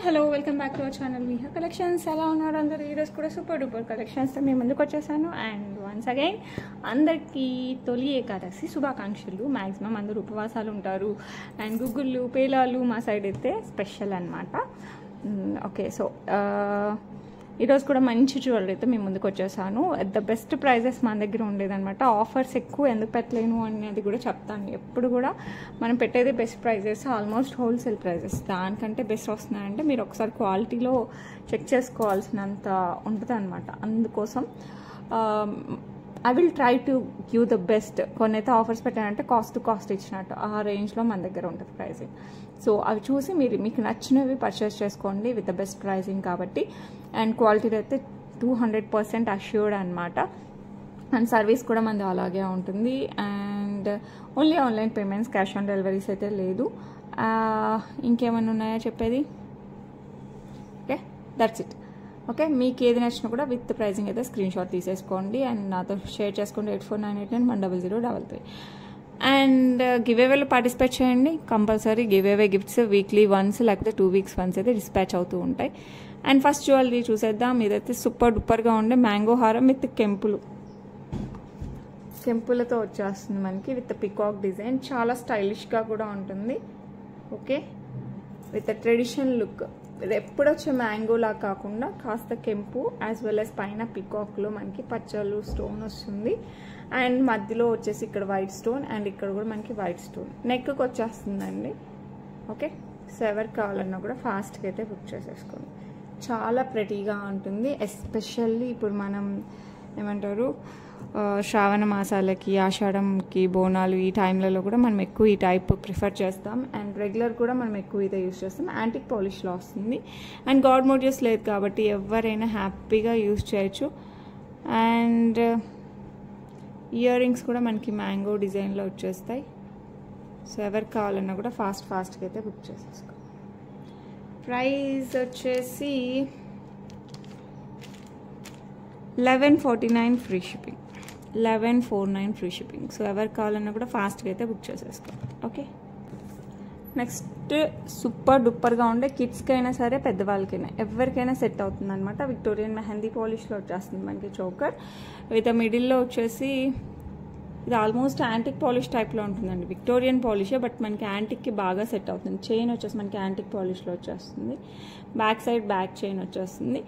Hello welcome back to our channel Viha collections. ఎలా ఉన్నారు అందరూ? ఈరోజు కూడా సూపర్ డూపర్ కలెక్షన్స్తో మేము ముందుకు వచ్చేసాను. అండ్ వన్స్ అగైన్ అందరికీ తొలి ఏకాదశి శుభాకాంక్షలు. మ్యాక్సిమం అందరూ ఉపవాసాలు ఉంటారు. అండ్ గుగ్గుళ్ళు పేలాలు మా సైడ్ అయితే స్పెషల్ అనమాట. ఓకే, సో ఈరోజు కూడా మంచి జ్యువెలరీ అయితే మేము ముందుకు వచ్చేసాను. అట్ ద బెస్ట్ ప్రైజెస్ మన దగ్గర ఉండేదన్నమాట. ఆఫర్స్ ఎక్కువ ఎందుకు పెట్టలేను అనేది కూడా చెప్తాను. ఎప్పుడు కూడా మనం పెట్టేది best prices, almost wholesale prices. దానికంటే బెస్ట్ వస్తున్నాయంటే మీరు ఒకసారి క్వాలిటీలో చెక్ చేసుకోవాల్సినంత ఉంటుంది అనమాట. అందుకోసం I will try to give the best. కొన్ని అయితే ఆఫర్స్ పెట్టానంటే కాస్ట్ టు కాస్ట్ ఇచ్చినట్టు ఆ రేంజ్లో మన దగ్గర ఉంటుంది ప్రైజింగ్. సో అవి చూసి మీకు నచ్చినవి పర్చేస్ చేసుకోండి విత్ ద బెస్ట్ ప్రైజింగ్ కాబట్టి. అండ్ క్వాలిటీ అయితే 200% అష్యూర్డ్ అనమాట. అండ్ సర్వీస్ కూడా మనది అలాగే ఉంటుంది. And only online payments, cash on deliveries అయితే లేదు. ఇంకేమైనా ఉన్నాయో చెప్పేది? Okay, that's it. ఓకే, మీకు ఏది నచ్చినా కూడా విత్ ప్రైజింగ్ అయితే స్క్రీన్ షాట్ తీసేసుకోండి అండ్ నాతో షేర్ చేసుకోండి. 8498910033. అండ్ గివ్ అవేలో పార్టిసిపేట్ చేయండి compulsory. Give away gifts weekly once లేకపోతే 2 weeks వన్స్ అయితే డిస్పాచ్ అవుతూ ఉంటాయి. అండ్ ఫస్ట్ జ్యువెలరీ చూసేద్దాం. ఇదైతే సూపర్ డూపర్గా ఉండే మ్యాంగో హారం విత్ కెంపులతో వచ్చేస్తుంది మనకి విత్ పికాక్ డిజైన్. చాలా స్టైలిష్గా కూడా ఉంటుంది. Okay, with traditional look. ఇది ఎప్పుడు వచ్చే మ్యాంగోలా కాకుండా కాస్త కెంపు యాజ్ వెల్ యాజ్ పైన పికాక్లో మనకి పచ్చలు స్టోన్ వస్తుంది. అండ్ మధ్యలో వచ్చేసి ఇక్కడ వైట్ స్టోన్ అండ్ ఇక్కడ కూడా మనకి వైట్ స్టోన్ నెక్కి వచ్చేస్తుందండి. ఓకే, సో ఎవరికి కావాలన్నా కూడా ఫాస్ట్గా అయితే బుక్ చేసేసుకోండి. చాలా ప్రెటీగా ఉంటుంది. ఎస్పెషల్లీ ఇప్పుడు మనం ఏమంటారు శ్రావణ మాసాలకి, ఆషాఢంకి, బోనాలు ఈ టైంలలో కూడా మనం ఎక్కువ ఈ టైప్ ప్రిఫర్ చేస్తాం. అండ్ రెగ్యులర్ కూడా మనం ఎక్కువ ఇదే యూజ్ చేస్తాం. యాంటిక్ పాలిష్లో వస్తుంది. అండ్ గాడ్ మోటివ్స్ లేదు కాబట్టి ఎవరైనా హ్యాపీగా యూజ్ చేయొచ్చు. అండ్ ఇయర్ రింగ్స్ కూడా మనకి మ్యాంగో డిజైన్లో వచ్చేస్తాయి. సో ఎవరికి కావాలన్నా కూడా ఫాస్ట్గా అయితే బుక్ చేసేసుకో. ప్రైస్ వచ్చేసి 1149 free shipping. 1149 free shipping. So ఎవరికి కావాలన్నా కూడా ఫాస్ట్గా అయితే బుక్ చేసేసుకోండి. ఓకే, నెక్స్ట్ సూపర్ డూపర్గా ఉండే కిడ్స్కి అయినా సరే పెద్దవాళ్ళకైనా ఎవరికైనా సెట్ అవుతుంది అనమాట. విక్టోరియన్ మెహందీ పాలిష్లో వచ్చేస్తుంది మనకి చోకర్ విత్ మిడిల్లో వచ్చేసి ఇది ఆల్మోస్ట్ యాంటిక్ పాలిష్ టైప్లో ఉంటుందండి. విక్టోరియన్ పాలిషే బట్ మనకి యాంటిక్కి బాగా సెట్ అవుతుంది. చైన్ వచ్చేసి మనకి యాంటిక్ పాలిష్లో వచ్చేస్తుంది. బ్యాక్ సైడ్ బ్యాక్ చైన్ వచ్చేస్తుంది.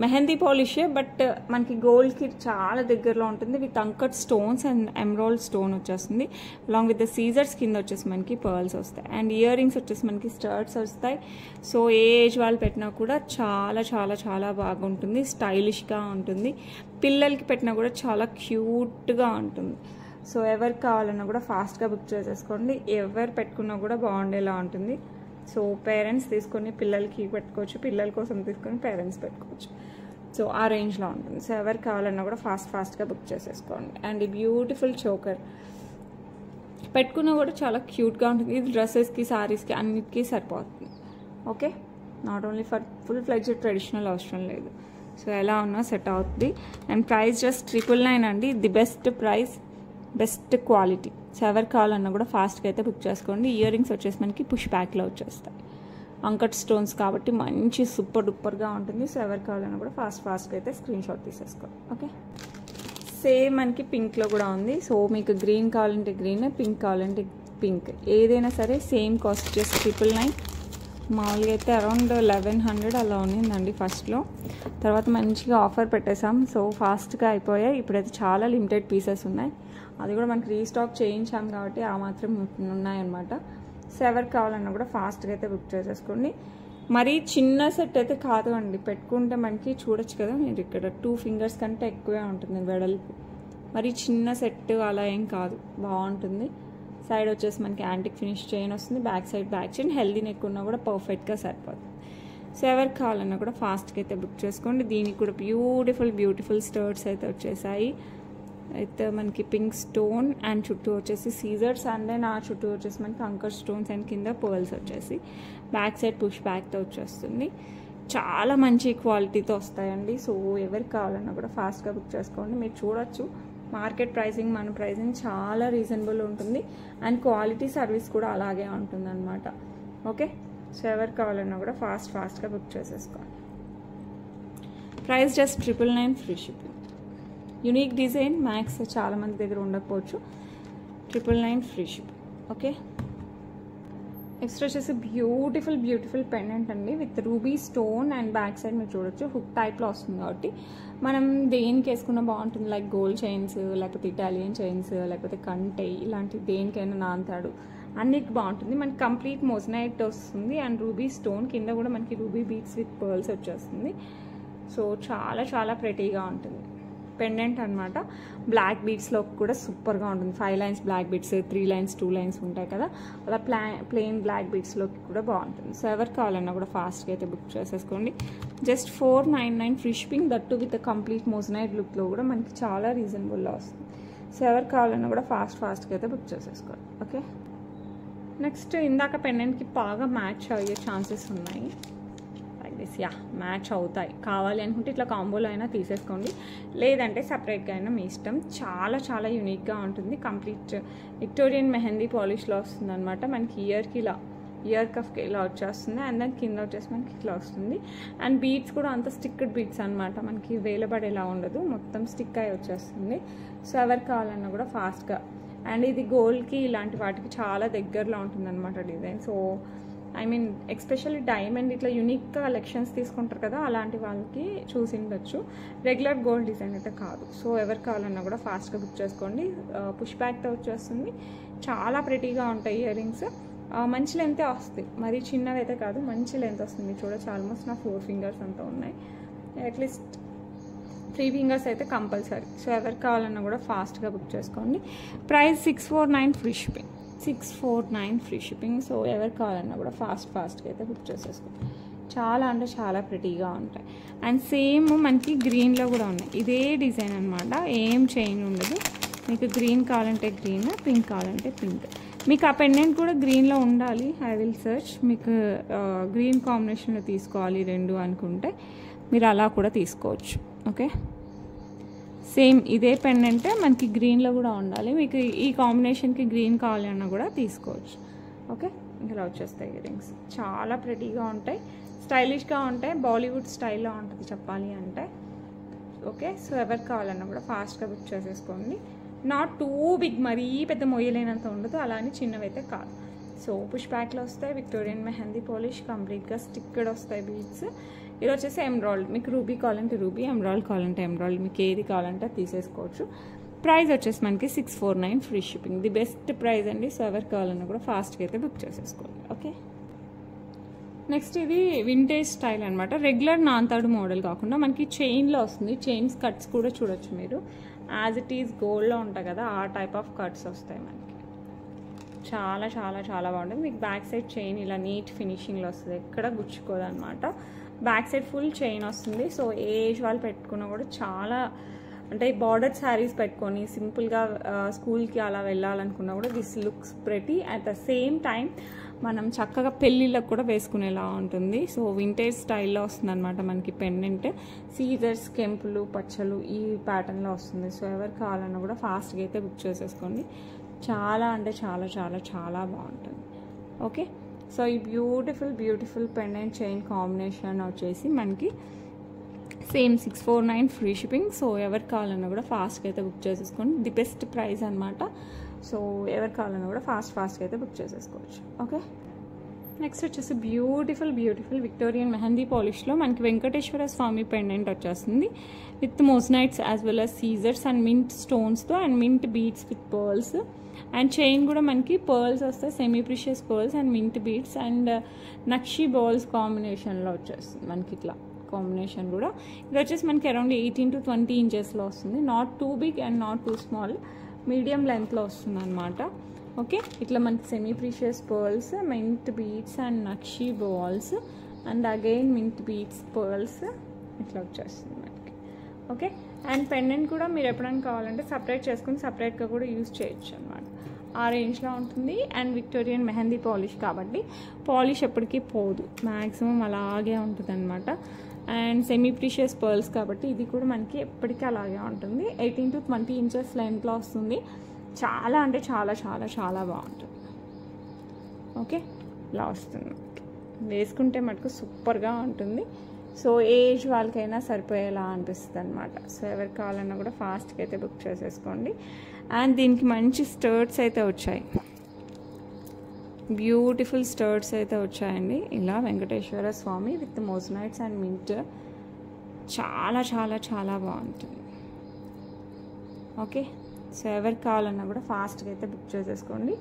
మెహందీ పాలిషే బట్ మనకి గోల్డ్కి చాలా దగ్గరలో ఉంటుంది with uncut stones and emerald stone వచ్చేస్తుంది. అలాంగ్ విత్ ద సీజర్స్ కింద వచ్చేసి మనకి పర్ల్స్ వస్తాయి. అండ్ ఇయర్ రింగ్స్ వచ్చేసి మనకి స్టర్ట్స్ వస్తాయి. సో ఏ ఏజ్ వాళ్ళు పెట్టినా కూడా చాలా చాలా చాలా బాగుంటుంది. స్టైలిష్గా ఉంటుంది. పిల్లలకి పెట్టినా కూడా చాలా క్యూట్గా ఉంటుంది. సో ఎవరికి కావాలన్నా కూడా ఫాస్ట్గా బుక్ చేసేసుకోండి. ఎవరు పెట్టుకున్నా కూడా బాగుండేలా ఉంటుంది. సో పేరెంట్స్ తీసుకొని పిల్లలకి పెట్టుకోవచ్చు, పిల్లల కోసం తీసుకొని పేరెంట్స్ పెట్టుకోవచ్చు. సో ఆ రేంజ్లో ఉంటుంది. సో ఎవరికి కావాలన్నా కూడా ఫాస్ట్గా బుక్ చేసేసుకోండి. అండ్ ఈ బ్యూటిఫుల్ చోకర్ పెట్టుకున్నా కూడా చాలా క్యూట్గా ఉంటుంది. ఇది డ్రెస్సెస్కి, శారీస్కి అన్నిటికీ సరిపోతుంది. Okay, not only for full fledged traditional అవసరం లేదు. సో ఎలా ఉన్నా సెట్ అవుతుంది. అండ్ ప్రైస్ జస్ట్ 999 అండి. The best price, best quality. So ఎవరు కావాలన్నా కూడా ఫాస్ట్గా అయితే బుక్ చేసుకోండి. ఇయర్ రింగ్స్ వచ్చేసి మనకి పుష్ బ్యాక్లో వచ్చేస్తాయి. అంకట్ స్టోన్స్ కాబట్టి మంచి సూపర్ డూపర్గా ఉంటుంది. సో ఎవరు కావాలన్నా కూడా ఫాస్ట్గా అయితే స్క్రీన్ షాట్ తీసేసుకోండి. ఓకే, సేమ్ మనకి పింక్లో కూడా ఉంది. సో మీకు గ్రీన్ కావాలంటే గ్రీన్, పింక్ కావాలంటే పింక్, ఏదైనా సరే సేమ్ కాస్ట్ జస్ట్ 999. మామూలుగా అయితే అరౌండ్ 1100 అలా ఉన్నిందండి ఫస్ట్లో. తర్వాత మంచిగా ఆఫర్ పెట్టేసాం. సో ఫాస్ట్గా అయిపోయాయి. ఇప్పుడైతే చాలా లిమిటెడ్ పీసెస్ ఉన్నాయి. అది కూడా మనకి రీస్టాక్ చేయించాం కాబట్టి ఆ మాత్రం ఉన్నాయన్నమాట. సో ఎవరికి కావాలన్నా కూడా ఫాస్ట్గా అయితే బుక్ చేసేసుకోండి. మరీ చిన్న సెట్ అయితే కాదు అండి. పెట్టుకుంటే మనకి చూడొచ్చు కదా మీరు, ఇక్కడ 2 fingers కంటే ఎక్కువే ఉంటుంది వెడల్పు. మరి చిన్న సెట్ అలా ఏం కాదు, బాగుంటుంది. సైడ్ వచ్చేసి మనకి యాంటిక్ ఫినిష్ చైన్ వస్తుంది. Back side back chain, healthy neck ఉన్నా కూడా పర్ఫెక్ట్గా సరిపోతుంది. సో ఎవరికి కావాలన్నా కూడా ఫాస్ట్గా అయితే బుక్ చేసుకోండి. దీనికి కూడా బ్యూటిఫుల్ స్టర్ట్స్ అయితే వచ్చేసాయి. అయితే మనకి పింక్ స్టోన్ అండ్ చుట్టూ వచ్చేసి సీజర్స్ అండ్ నా చుట్టూ వచ్చేసి మనకి అంకర్ స్టోన్స్ అండ్ కింద పర్ల్స్ వచ్చేసి బ్యాక్ సైడ్ పుష్ బ్యాక్తో వచ్చేస్తుంది. చాలా మంచి క్వాలిటీతో వస్తాయండి. సో ఎవరికి కావాలన్నా కూడా ఫాస్ట్గా బుక్ చేసుకోండి. మీరు చూడొచ్చు మార్కెట్ ప్రైసింగ్, మన ప్రైసింగ్ చాలా రీజనబుల్ ఉంటుంది. అండ్ క్వాలిటీ సర్వీస్ కూడా అలాగే ఉంటుంది అనమాట. ఓకే, సో ఎవరు కావాలన్నా కూడా ఫాస్ట్గా బుక్ చేసేసుకోండి. Price just 999 free shipping. Unique design max చాలామంది దగ్గర ఉండకపోవచ్చు. 999 ఫ్రీ షిప్పింగ్. ఓకే, నెక్స్ట్ వచ్చేసి బ్యూటిఫుల్ పెండెంట్ అండి with ruby stone and back side మీరు చూడొచ్చు హుక్ టైప్లో వస్తుంది కాబట్టి మనం దేనికి వేసుకున్నా బాగుంటుంది. లైక్ గోల్డ్ చైన్స్, లేకపోతే ఇటాలియన్ చైన్స్, లేకపోతే కంటే ఇలాంటి దేనికైనా నాంతాడు అన్నిటికి బాగుంటుంది. మనకి కంప్లీట్ మొజనైట్ వస్తుంది అండ్ రూబీ స్టోన్ కింద కూడా మనకి రూబీ బీడ్స్ విత్ పర్ల్స్ వచ్చేస్తుంది. సో చాలా ప్రెటీగా ఉంటుంది పెండెంట్ అనమాట. బ్లాక్ బీడ్స్లో కూడా సూపర్గా ఉంటుంది. 5 lines black beads, 3 lines 2 lines ఉంటాయి కదా, అలా ప్లెయిన్ బ్లాక్ బీడ్స్లోకి కూడా బాగుంటుంది. సో ఎవరు కావాలన్నా కూడా ఫాస్ట్గా అయితే బుక్ చేసేసుకోండి. Just 499 free shipping, that with complete moissanite లుక్లో కూడా మనకి చాలా రీజనబుల్లో వస్తుంది. సో ఎవరు కావాలన్నా కూడా ఫాస్ట్గా అయితే బుక్ చేసేసుకోండి. ఓకే, నెక్స్ట్ ఇందాక పెండెంట్కి బాగా మ్యాచ్ అయ్యే ఛాన్సెస్ ఉన్నాయి. మ్యాచ్ అవుతాయి. కావాలి అనుకుంటే ఇట్లా కాంబోలో అయినా తీసేసుకోండి, లేదంటే సపరేట్గా అయినా మీ ఇష్టం. చాలా యూనిక్గా ఉంటుంది. కంప్లీట్ విక్టోరియన్ మెహందీ పాలిష్లో వస్తుంది అనమాట. మనకి ఇయర్ కఫ్కి ఇలా వచ్చేస్తుంది అండ్ దాని కింద వచ్చేసి మనకి ఇట్లా వస్తుంది. అండ్ బీడ్స్ కూడా అంత స్టిక్డ్ బీడ్స్ అనమాట, మనకి వేలబడేలా ఉండదు, మొత్తం స్టిక్ అయి వచ్చేస్తుంది. సో ఎవరు కావాలన్నా కూడా ఫాస్ట్గా. అండ్ ఇది గోల్డ్కి ఇలాంటి వాటికి చాలా దగ్గరలో ఉంటుంది అనమాట డిజైన్. సో ఎక్స్పెషల్లీ డైమండ్ ఇట్లా యూనిక్ కలెక్షన్స్ తీసుకుంటారు కదా, అలాంటి వాళ్ళకి చూసి ఉండొచ్చు. రెగ్యులర్ గోల్డ్ డిజైన్ అయితే కాదు. సో ఎవరు కావాలన్నా కూడా ఫాస్ట్గా బుక్ చేసుకోండి. పుష్ బ్యాక్తో వచ్చేస్తుంది. చాలా ప్రెటీగా ఉంటాయి ఇయర్ రింగ్స్. మంచి లెంతే వస్తాయి, మరీ చిన్నవి అయితే కాదు, మంచి లెంత్ వస్తుంది. చూడొచ్చు ఆల్మోస్ట్ నా 4 ఫింగర్స్ అంతా ఉన్నాయి. అట్లీస్ట్ 3 ఫింగర్స్ అయితే కంపల్సరీ. సో ఎవరు కావాలన్నా కూడా ఫాస్ట్గా బుక్ చేసుకోండి. Price 649 free shipping. 649 free shipping. So ఎవరు కావాలన్నా కూడా ఫాస్ట్గా అయితే బుక్ చేసేసుకోండి. చాలా ప్రెటీగా ఉంటాయి. అండ్ సేమ్ మనకి గ్రీన్లో కూడా ఉన్నాయి. ఇదే డిజైన్ అనమాట, ఏం చేంజ్ ఉండదు. మీకు గ్రీన్ కావాలంటే గ్రీన్, పింక్ కావాలంటే పింక్. మీకు ఆ పెండెంట్ కూడా గ్రీన్లో ఉండాలి, ఐ విల్ సర్చ్. మీకు గ్రీన్ కాంబినేషన్లో తీసుకోవాలి 2 అనుకుంటే మీరు అలా కూడా తీసుకోవచ్చు. ఓకే, సేమ్ ఇదే పెండెంట్ మనకి గ్రీన్లో కూడా ఉండాలి. మీకు ఈ కాంబినేషన్కి గ్రీన్ కావాలి అన్నా కూడా తీసుకోవచ్చు. ఓకే, ఇలా వచ్చేస్తాయి ఇయర్ రింగ్స్. చాలా ప్రెటీగా ఉంటాయి, స్టైలిష్గా ఉంటాయి, బాలీవుడ్ స్టైల్లో ఉంటుంది చెప్పాలి అంటే. ఓకే, సో ఎవరు కావాలన్నా కూడా ఫాస్ట్గా బుక్ చేసేసుకోండి. నాట్ టూ బిగ్, మరీ పెద్ద మొయ్యలేనంత ఉండదు, అలా అని చిన్నవైతే కాదు. సో పుష్ బ్యాక్లో వస్తాయి. విక్టోరియన్ మెహందీ పాలిష్, కంప్లీట్గా స్టిక్కడ్ వస్తాయి బీడ్స్. ఇది వచ్చేసి ఎమ్రాల్డ్, మీకు రూబీ కావాలంటే రూబీ, ఎమ్రాల్డ్ కావాలంటే ఎమ్రాల్డ్, మీకు ఏది కావాలంటే తీసేసుకోవచ్చు. ప్రైస్ వచ్చేసి మనకి 649 free shipping. The best price అండి. సో ఎవరు కావాలన్నా కూడా ఫాస్ట్గా అయితే బుక్ చేసేసుకోండి. ఓకే, నెక్స్ట్ ఇది వింటేజ్ స్టైల్ అనమాట. రెగ్యులర్ నాంతాడు మోడల్ కాకుండా మనకి చైన్లో వస్తుంది. చైన్స్ కట్స్ కూడా చూడొచ్చు మీరు, యాజ్ ఇట్ ఈజ్ గోల్డ్లో ఉంటాయి కదా, ఆ టైప్ ఆఫ్ కట్స్ వస్తాయి మనకి. చాలా బాగుంటుంది. మీకు బ్యాక్ సైడ్ చైన్ ఇలా నీట్ ఫినిషింగ్లో వస్తుంది, ఎక్కడ గుచ్చుకోదు అనమాట. బ్యాక్ సైడ్ ఫుల్ చైన్ వస్తుంది. సో ఏజ్ వాళ్ళు పెట్టుకున్నా కూడా చాలా, అంటే బార్డర్ శారీస్ పెట్టుకొని సింపుల్గా స్కూల్కి అలా వెళ్ళాలనుకున్నా కూడా this looks pretty. At the same time మనం చక్కగా పెళ్ళిళ్ళకు కూడా వేసుకునేలా ఉంటుంది. సో వింటేజ్ స్టైల్లో వస్తుంది అనమాట మనకి పెండెంట్. సీజర్స్, కెంపులు, పచ్చలు ఈ ప్యాటర్న్లో వస్తుంది. సో ఎవరు కావాలన్నా కూడా ఫాస్ట్గా అయితే బుక్ చేసేసుకోండి. చాలా అంటే చాలా బాగుంటుంది. ఓకే, సో ఈ బ్యూటిఫుల్ పెండెంట్ చైన్ కాంబినేషన్ వచ్చేసి మనకి సేమ్ 649 ఫ్రీ షిప్పింగ్. సో ఎవరు కావాలన్నా కూడా ఫాస్ట్గా అయితే బుక్ చేసేసుకోండి. ది బెస్ట్ ప్రైస్ అనమాట. సో ఎవరు కావాలన్నా కూడా ఫాస్ట్గా అయితే బుక్ చేసేసుకోవచ్చు. ఓకే, నెక్స్ట్ వచ్చేసి బ్యూటిఫుల్ విక్టోరియన్ మెహందీ పాలిష్లో మనకి వెంకటేశ్వర స్వామి పెండెంట్ వచ్చేస్తుంది with moissanites as well as సీజర్స్ అండ్ మింట్ స్టోన్స్తో and mint beads with pearls. And chain కూడా మనకి పర్ల్స్ వస్తాయి, semi precious pearls and mint beads and nakshi balls కాంబినేషన్లో వచ్చేస్తుంది మనకి. ఇట్లా కాంబినేషన్ కూడా ఇది వచ్చేసి మనకి అరౌండ్ 18 to 20 ఇంచెస్లో వస్తుంది. Not too big and not too small, medium లెంత్లో వస్తుంది అనమాట. ఓకే, ఇట్లా మనకి semi precious pearls, mint beads and nakshi balls and again mint beads pearls ఇట్లా వచ్చేస్తుంది మనకి. ఓకే, అండ్ పెండెంట్ కూడా మీరు ఎప్పుడైనా కావాలంటే సపరేట్ చేసుకుని సపరేట్గా కూడా యూజ్ చేయొచ్చు అనమాట. ఆ రేంజ్లో ఉంటుంది. అండ్ విక్టోరియన్ మెహందీ పాలిష్ కాబట్టి పాలిష్ ఎప్పటికీ పోదు, మ్యాక్సిమం అలాగే ఉంటుంది అనమాట. అండ్ సెమీ ప్రీషియస్ పర్ల్స్ కాబట్టి ఇది కూడా మనకి ఎప్పటికీ అలాగే ఉంటుంది. 18 to 20 ఇంచెస్ లెంత్లో వస్తుంది. చాలా అంటే చాలా బాగుంటుంది. ఓకే, ఇలా వస్తుంది. వేసుకుంటే మటుకు సూపర్గా ఉంటుంది. సో ఏజ్ వాళ్ళకైనా సరిపోయేలా అనిపిస్తుంది అనమాట. సో ఎవరికి కావాలన్నా కూడా ఫాస్ట్గా అయితే బుక్ చేసేసుకోండి. అండ్ దీనికి మంచి స్టర్ట్స్ అయితే వచ్చాయి, బ్యూటిఫుల్ స్టర్ట్స్ అయితే వచ్చాయండి. ఇలా వెంకటేశ్వర స్వామి విత్ మోజనైట్స్ అండ్ మింట్, చాలా చాలా చాలా బాగుంటుంది. ఓకే, సో ఎవరికి కావాలన్నా కూడా ఫాస్ట్గా అయితే బుక్ చేసేసుకోండి.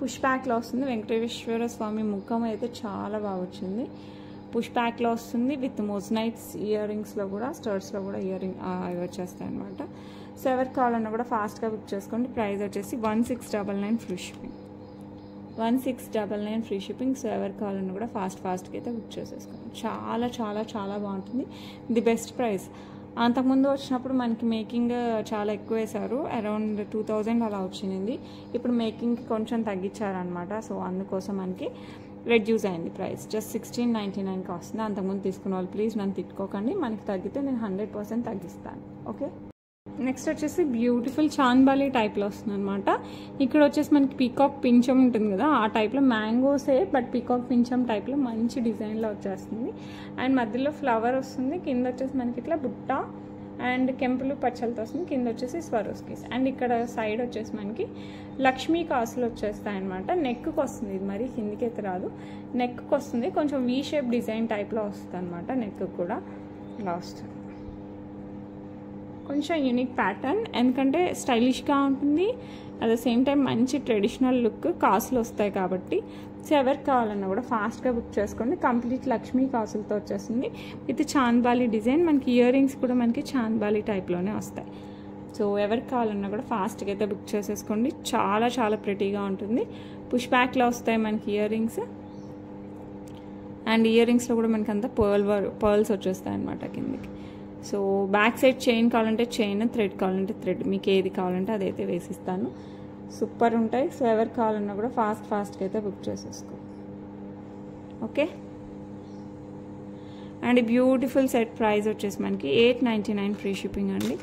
పుష్ బ్యాక్లో వస్తుంది. వెంకటేశ్వర స్వామి ముఖం అయితే చాలా బాగా వచ్చింది. పుష్ బ్యాక్లో వస్తుంది విత్ మోజనైట్స్, ఇయర్ రింగ్స్లో కూడా, స్టర్ట్స్లో కూడా ఇయర్ రింగ్ అవి వచ్చేస్తాయి అనమాట. సో ఎవరికి కావాలన్నా కూడా ఫాస్ట్గా బుక్ చేసుకోండి. ప్రైస్ వచ్చేసి 1699 free shipping, 1699 free shipping. So ఎవరికి కావాలన్నా కూడా ఫాస్ట్గా అయితే బుక్ చేసేసుకోండి. చాలా చాలా చాలా బాగుంటుంది. The best price. అంతకుముందు వచ్చినప్పుడు మనకి మేకింగ్ చాలా ఎక్కువ వేశారు, అరౌండ్ 2000 అలా వచ్చింది. ఇప్పుడు మేకింగ్కి కొంచెం తగ్గించారనమాట. సో అందుకోసం మనకి రెడ్యూస్ అయింది ప్రైస్. జస్ట్ 1699 వస్తుంది. అంతకుముందు తీసుకున్న వాళ్ళు ప్లీజ్ నన్ను తిట్టుకోకండి, మనకి తగ్గితే నేను 100% తగ్గిస్తాను. ఓకే, నెక్స్ట్ వచ్చేసి బ్యూటిఫుల్ చాంద్బాలి టైప్లో వస్తుంది అనమాట. ఇక్కడ వచ్చేసి మనకి పీకాక్ పించం ఉంటుంది కదా, ఆ టైప్లో మ్యాంగోసే, బట్ పీకాక్ పించం టైప్లో మంచి డిజైన్లో వచ్చేస్తుంది. అండ్ మధ్యలో ఫ్లవర్ వస్తుంది, కింద వచ్చేసి మనకి ఇట్లా బుట్ట అండ్ కెంపులు పచ్చలతో వస్తుంది, కింద వచ్చేసి స్వరోస్కీస్. అండ్ ఇక్కడ సైడ్ వచ్చేసి మనకి లక్ష్మీ కాసులు వచ్చేస్తాయి అనమాట. నెక్కి వస్తుంది, ఇది మరి కిందికి అయితే రాదు, నెక్కి వస్తుంది. కొంచెం వీ షేప్ డిజైన్ టైప్లో వస్తుంది అనమాట. నెక్ కూడా ఇలా వస్తుంది, కొంచెం యూనిక్ ప్యాటర్న్, ఎందుకంటే స్టైలిష్గా ఉంటుంది, అట్ ద సేమ్ టైం మంచి ట్రెడిషనల్ లుక్, కాసులు వస్తాయి కాబట్టి. సో ఎవరికి కావాలన్నా కూడా ఫాస్ట్గా బుక్ చేసుకోండి. కంప్లీట్ లక్ష్మీ కాసులతో వచ్చేస్తుంది విత్ చాంద్బాలి డిజైన్. మనకి ఇయర్ రింగ్స్ కూడా మనకి చాంద్బాలి టైప్లోనే వస్తాయి. సో ఎవరికి కావాలన్నా కూడా ఫాస్ట్గా అయితే బుక్ చేసేసుకోండి. చాలా చాలా ప్రిటీగా ఉంటుంది. పుష్ బ్యాక్లో వస్తాయి మనకి ఇయర్ రింగ్స్, అండ్ ఇయర్ రింగ్స్లో కూడా మనకి అంతా పర్ల్స్ వచ్చేస్తాయి అనమాట కిందికి. సో బ్యాక్ సైడ్ చైన్ కావాలంటే చైన్, థ్రెడ్ కావాలంటే థ్రెడ్, మీకు ఏది కావాలంటే అదైతే వేసిస్తాను. సూపర్ ఉంటాయి. సో ఎవరికి కావాలన్నా కూడా ఫాస్ట్గా అయితే బుక్ చేసేసుకో. Okay, and beautiful set price వచ్చేసి మనకి 899 ఫ్రీ షిప్పింగ్ అండి.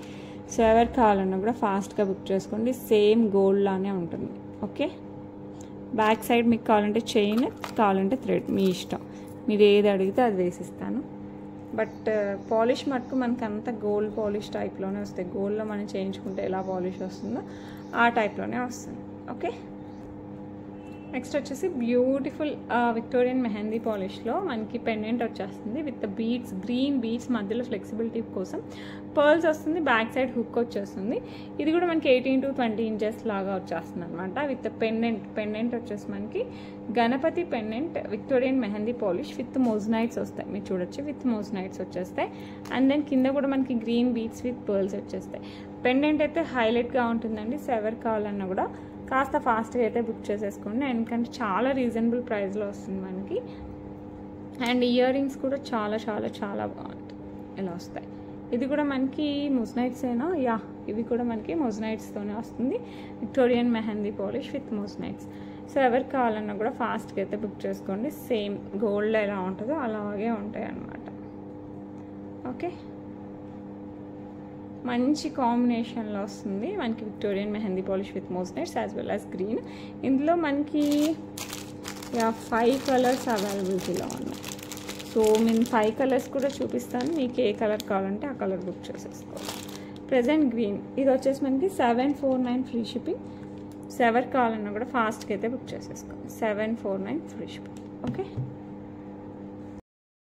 సో ఎవరికి కావాలన్నా కూడా ఫాస్ట్గా బుక్ చేసుకోండి. సేమ్ గోల్డ్ లానే ఉంటుంది. ఓకే, బ్యాక్ సైడ్ మీకు కావాలంటే చైన్, కావాలంటే థ్రెడ్, మీ ఇష్టం, మీరు ఏది అడిగితే అది వేసిస్తాను. బట్ పాలిష్ మటుకు మనకి అంతా గోల్డ్ పాలిష్ టైప్లోనే వస్తాయి. గోల్డ్లో మనం చేయించుకుంటే ఎలా పాలిష్ వస్తుందో ఆ టైప్లోనే వస్తుంది. ఓకే, నెక్స్ట్ వచ్చేసి బ్యూటిఫుల్ విక్టోరియన్ మెహందీ పాలిష్లో మనకి పెండెంట్ వచ్చేస్తుంది విత్ బీడ్స్, గ్రీన్ బీడ్స్, మధ్యలో ఫ్లెక్సిబిలిటీ కోసం పర్ల్స్ వస్తుంది, బ్యాక్ సైడ్ హుక్ వచ్చేస్తుంది. ఇది కూడా మనకి 18 to 20 ఇంచెస్ లాగా వచ్చేస్తుంది అనమాట. విత్ పెండెంట్ వచ్చేసి మనకి Ganapati pendant, Victorian mehndi polish with moissanites వస్తాయి, మీరు చూడొచ్చు, విత్ మోజనైట్స్ వచ్చేస్తాయి. అండ్ దెన్ కింద కూడా మనకి గ్రీన్ బీడ్స్ విత్ పర్ల్స్ వచ్చేస్తాయి. పెండెంట్ అయితే హైలైట్గా ఉంటుందండి. సో ఎవరు కావాలన్నా కూడా కాస్త ఫాస్ట్గా అయితే బుక్ చేసేసుకోండి, ఎందుకంటే చాలా రీజనబుల్ ప్రైస్లో వస్తుంది మనకి. అండ్ ఇయర్ రింగ్స్ కూడా చాలా చాలా చాలా బాగుంటాయి, ఇలా వస్తాయి. ఇది కూడా మనకి మోజనైట్స్ అయినా, యా ఇవి కూడా మనకి మోజనైట్స్తోనే వస్తుంది. Victorian mehndi polish with మోజనైట్స్. So ఎవరికి కావాలన్నా కూడా ఫాస్ట్గా అయితే బుక్ చేసుకోండి. సేమ్ గోల్డ్ ఎలా ఉంటుందో అలాగే ఉంటాయి అన్నమాట. ఓకే, మంచి కాంబినేషన్లో వస్తుంది మనకి Victorian mehndi polish with moissanites as well as green. ఇందులో మనకి 5 కలర్స్ అవైలబిలిటీలో ఉన్నాయి. సో నేను 5 కలర్స్ కూడా చూపిస్తాను, మీకు ఏ కలర్ కావాలంటే ఆ కలర్ బుక్ చేసేసుకోవాలి. ప్రెజెంట్ గ్రీన్, ఇది వచ్చేసి మనకి 749 ఫ్రీ షిప్పింగ్. సో ఎవరికి కావాలన్నా కూడా ఫాస్ట్గా అయితే బుక్ చేసేసుకోండి. 749 ఫ్రీ షిప్పింగ్. ఓకే,